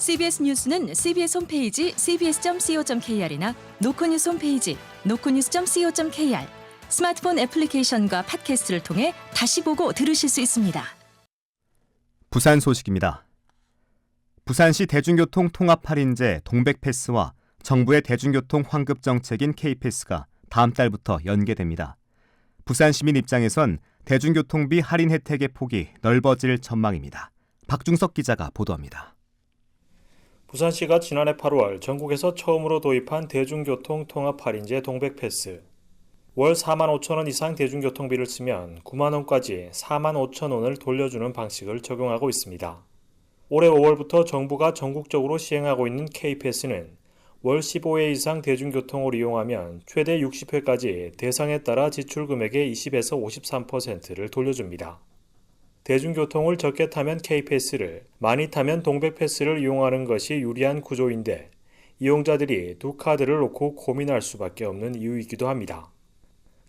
CBS 뉴스는 CBS 홈페이지 cbs.co.kr이나 노코뉴스 홈페이지 노코뉴스.co.kr, 스마트폰 애플리케이션과 팟캐스트를 통해 다시 보고 들으실 수 있습니다. 부산 소식입니다. 부산시 대중교통 통합 할인제 동백패스와 정부의 대중교통 환급 정책인 K패스가 다음 달부터 연계됩니다. 부산 시민 입장에선 대중교통비 할인 혜택의 폭이 넓어질 전망입니다. 박중석 기자가 보도합니다. 부산시가 지난해 8월 전국에서 처음으로 도입한 대중교통 통합 할인제 동백패스. 월 4만 5천 원 이상 대중교통비를 쓰면 9만 원까지 4만 5천 원을 돌려주는 방식을 적용하고 있습니다. 올해 5월부터 정부가 전국적으로 시행하고 있는 K패스는 월 15회 이상 대중교통을 이용하면 최대 60회까지 대상에 따라 지출 금액의 20에서 53%를 돌려줍니다. 대중교통을 적게 타면 K패스를, 많이 타면 동백패스를 이용하는 것이 유리한 구조인데 이용자들이 두 카드를 놓고 고민할 수밖에 없는 이유이기도 합니다.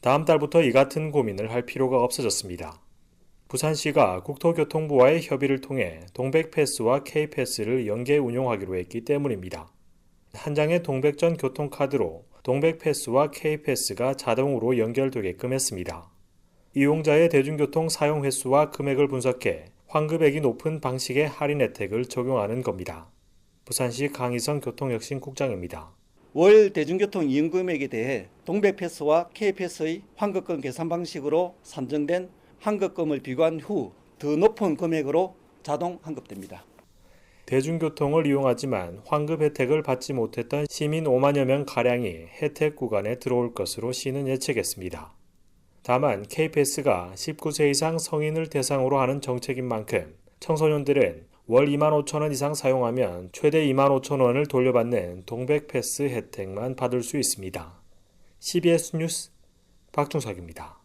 다음 달부터 이 같은 고민을 할 필요가 없어졌습니다. 부산시가 국토교통부와의 협의를 통해 동백패스와 K패스를 연계 운용하기로 했기 때문입니다. 한 장의 동백전 교통카드로 동백패스와 K패스가 자동으로 연결되게끔 했습니다. 이용자의 대중교통 사용 횟수와 금액을 분석해 환급액이 높은 방식의 할인 혜택을 적용하는 겁니다. 부산시 강희성 교통혁신국장입니다. 월 대중교통 이용 금액에 대해 동백패스와 K패스의 환급금 계산 방식으로 산정된 환급금을 비교한 후 더 높은 금액으로 자동 환급됩니다. 대중교통을 이용하지만 환급 혜택을 받지 못했던 시민 5만여 명가량이 혜택 구간에 들어올 것으로 시는 예측했습니다. 다만 K패스가 19세 이상 성인을 대상으로 하는 정책인 만큼 청소년들은 월 2만 5천 원 이상 사용하면 최대 2만 5천 원을 돌려받는 동백패스 혜택만 받을 수 있습니다. CBS 뉴스 박중석입니다.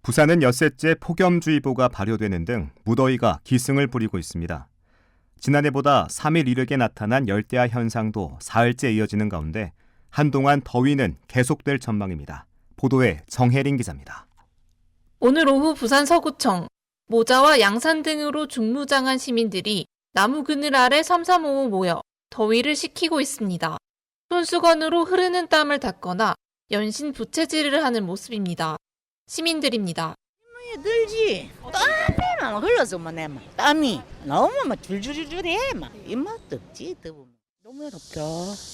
부산은 엿새째 폭염주의보가 발효되는 등 무더위가 기승을 부리고 있습니다. 지난해보다 3일 이르게 나타난 열대야 현상도 사흘째 이어지는 가운데 한동안 더위는 계속될 전망입니다. 보도에 정혜린 기자입니다. 오늘 오후 부산 서구청, 모자와 양산 등으로 중무장한 시민들이 나무 그늘 아래 삼삼오오 모여 더위를 식히고 있습니다. 손수건으로 흐르는 땀을 닦거나 연신 부채질을 하는 모습입니다. 시민들입니다. 들지. 땀에만 흘러서만 해. 땀이 너무 막 줄줄줄줄해. 막 입맛도 없지. 너무 덥죠.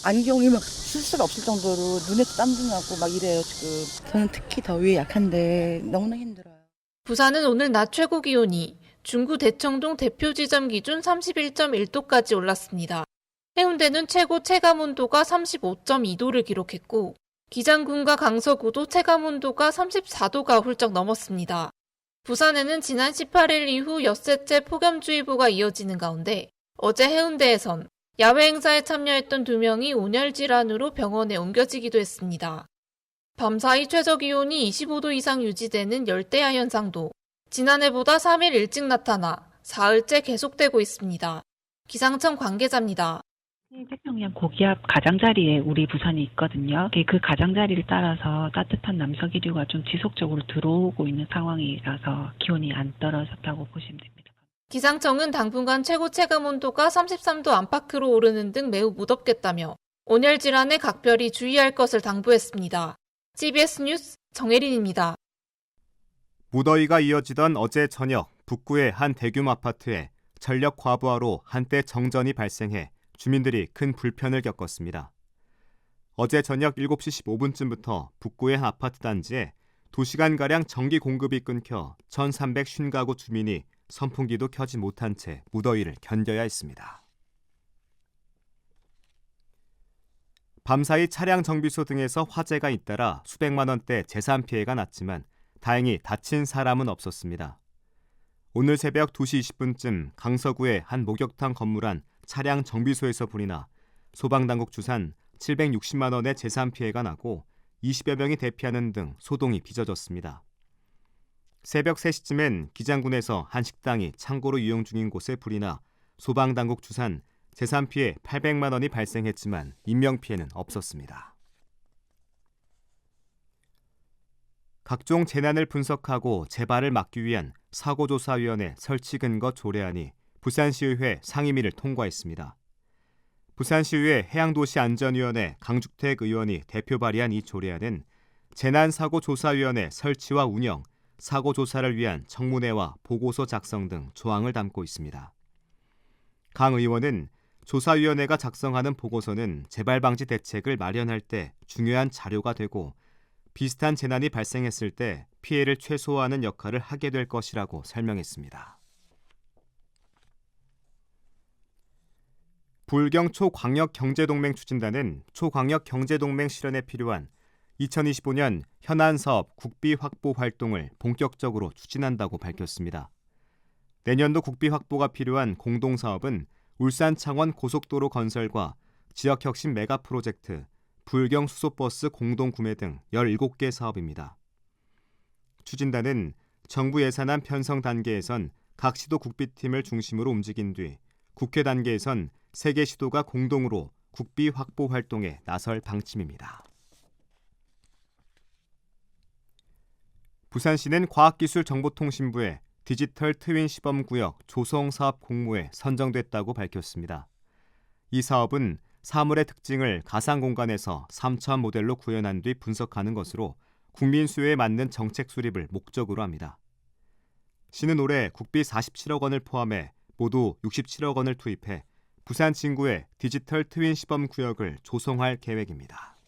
안경이 막 쓸 수가 없을 정도로 눈에도 땀도 나고 막 이래요 지금. 저는 특히 더위에 약한데 너무나 힘들어요. 부산은 오늘 낮 최고 기온이 중구 대청동 대표 지점 기준 31.1도까지 올랐습니다. 해운대는 최고 체감온도가 35.2도를 기록했고 기장군과 강서구도 체감온도가 34도가 훌쩍 넘었습니다. 부산에는 지난 18일 이후 엿새째 폭염주의보가 이어지는 가운데 어제 해운대에선 야외 행사에 참여했던 2명이 온열 질환으로 병원에 옮겨지기도 했습니다. 밤사이 최저기온이 25도 이상 유지되는 열대야 현상도 지난해보다 3일 일찍 나타나 사흘째 계속되고 있습니다. 기상청 관계자입니다. 태평양 고기압 가장자리에 우리 부산이 있거든요. 그 가장자리를 따라서 따뜻한 남서기류가 좀 지속적으로 들어오고 있는 상황이라서 기온이 안 떨어졌다고 보시면 됩니다. 기상청은 당분간 최고 체감 온도가 33도 안팎으로 오르는 등 매우 무덥겠다며 온열 질환에 각별히 주의할 것을 당부했습니다. CBS 뉴스 정혜린입니다. 무더위가 이어지던 어제 저녁 북구의 한 대규모 아파트에 전력 과부하로 한때 정전이 발생해 주민들이 큰 불편을 겪었습니다. 어제 저녁 7시 15분쯤부터 북구의 한 아파트 단지에 2시간가량 전기 공급이 끊겨 1,350가구 주민이 선풍기도 켜지 못한 채 무더위를 견뎌야 했습니다. 밤사이 차량 정비소 등에서 화재가 잇따라 수백만 원대 재산 피해가 났지만 다행히 다친 사람은 없었습니다. 오늘 새벽 2시 20분쯤 강서구의 한 목욕탕 건물 안 차량 정비소에서 불이 나 소방당국 추산 760만 원의 재산 피해가 나고 20여 명이 대피하는 등 소동이 빚어졌습니다. 새벽 3시쯤엔 기장군에서 한 식당이 창고로 이용 중인 곳에 불이 나 소방당국 추산 재산 피해 800만 원이 발생했지만 인명피해는 없었습니다. 각종 재난을 분석하고 재발을 막기 위한 사고조사위원회 설치 근거 조례안이 부산시의회 상임위를 통과했습니다. 부산시의회 해양도시안전위원회 강죽택 의원이 대표 발의한 이 조례안은 재난사고조사위원회 설치와 운영, 사고조사를 위한 청문회와 보고서 작성 등 조항을 담고 있습니다. 강 의원은 조사위원회가 작성하는 보고서는 재발방지 대책을 마련할 때 중요한 자료가 되고 비슷한 재난이 발생했을 때 피해를 최소화하는 역할을 하게 될 것이라고 설명했습니다. 불경 초광역경제동맹 추진단은 초광역경제동맹 실현에 필요한 2025년 현안사업 국비 확보 활동을 본격적으로 추진한다고 밝혔습니다. 내년도 국비 확보가 필요한 공동사업은 울산 창원 고속도로 건설과 지역혁신 메가프로젝트, 불경 수소버스 공동구매 등 17개 사업입니다. 추진단은 정부 예산안 편성 단계에선 각 시도 국비팀을 중심으로 움직인 뒤 국회 단계에선 3개 시도가 공동으로 국비 확보 활동에 나설 방침입니다. 부산시는 과학기술정보통신부에 디지털 트윈 시범구역 조성사업 공모에 선정됐다고 밝혔습니다. 이 사업은 사물의 특징을 가상공간에서 3차원 모델로 구현한 뒤 분석하는 것으로 국민 수요에 맞는 정책 수립을 목적으로 합니다. 시는 올해 국비 47억 원을 포함해 모두 67억 원을 투입해 부산 진구의 디지털 트윈 시범구역을 조성할 계획입니다.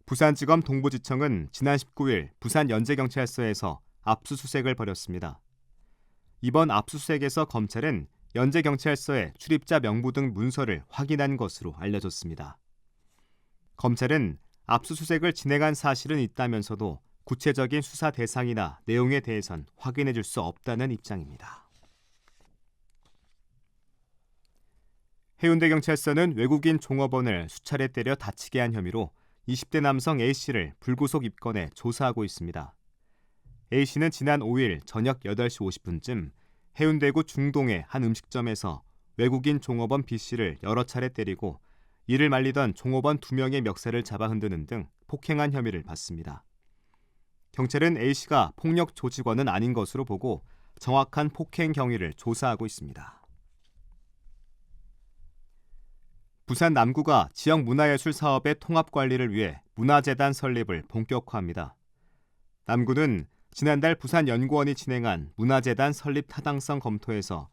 부산지검 동부지청은 지난 19일 부산 연제경찰서에서 압수수색을 벌였습니다. 이번 압수수색에서 검찰은 연제경찰서의 출입자 명부 등 문서를 확인한 것으로 알려졌습니다. 검찰은 압수수색을 진행한 사실은 있다면서도 구체적인 수사 대상이나 내용에 대해선 확인해 줄 수 없다는 입장입니다. 해운대경찰서는 외국인 종업원을 수차례 때려 다치게 한 혐의로 20대 남성 A씨를 불구속 입건해 조사하고 있습니다. A씨는 지난 5일 저녁 8시 50분쯤 해운대구 중동의 한 음식점에서 외국인 종업원 B씨를 여러 차례 때리고 이를 말리던 종업원 2명의 멱살을 잡아 흔드는 등 폭행한 혐의를 받습니다. 경찰은 A씨가 폭력 조직원은 아닌 것으로 보고 정확한 폭행 경위를 조사하고 있습니다. 부산 남구가 지역 문화예술 사업의 통합 관리를 위해 문화재단 설립을 본격화합니다. 남구는 지난달 부산연구원이 진행한 문화재단 설립 타당성 검토에서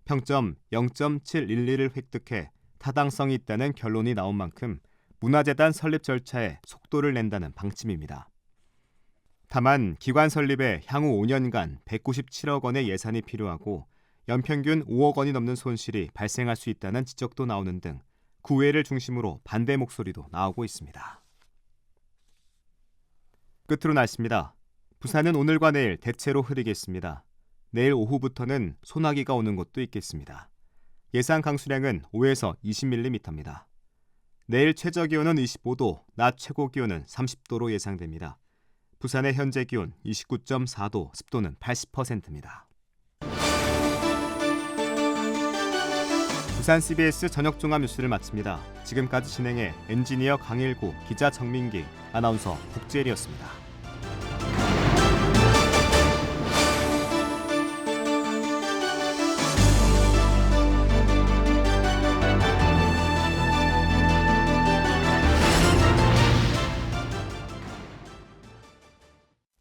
평점 0.712를 획득해 타당성이 있다는 결론이 나온 만큼 문화재단 설립 절차에 속도를 낸다는 방침입니다. 다만 기관 설립에 향후 5년간 197억 원의 예산이 필요하고 연평균 5억 원이 넘는 손실이 발생할 수 있다는 지적도 나오는 등 구의회를 중심으로 반대 목소리도 나오고 있습니다. 끝으로 날씨입니다. 부산은 오늘과 내일 대체로 흐리겠습니다. 내일 오후부터는 소나기가 오는 곳도 있겠습니다. 예상 강수량은 5에서 20mm입니다. 내일 최저기온은 25도, 낮 최고기온은 30도로 예상됩니다. 부산의 현재 기온 29.4도, 습도는 80%입니다. 부산 CBS 저녁 종합 뉴스를 마칩니다. 지금까지 진행해 엔지니어 강일구, 기자 정민기, 아나운서 국재일이었습니다.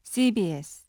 CBS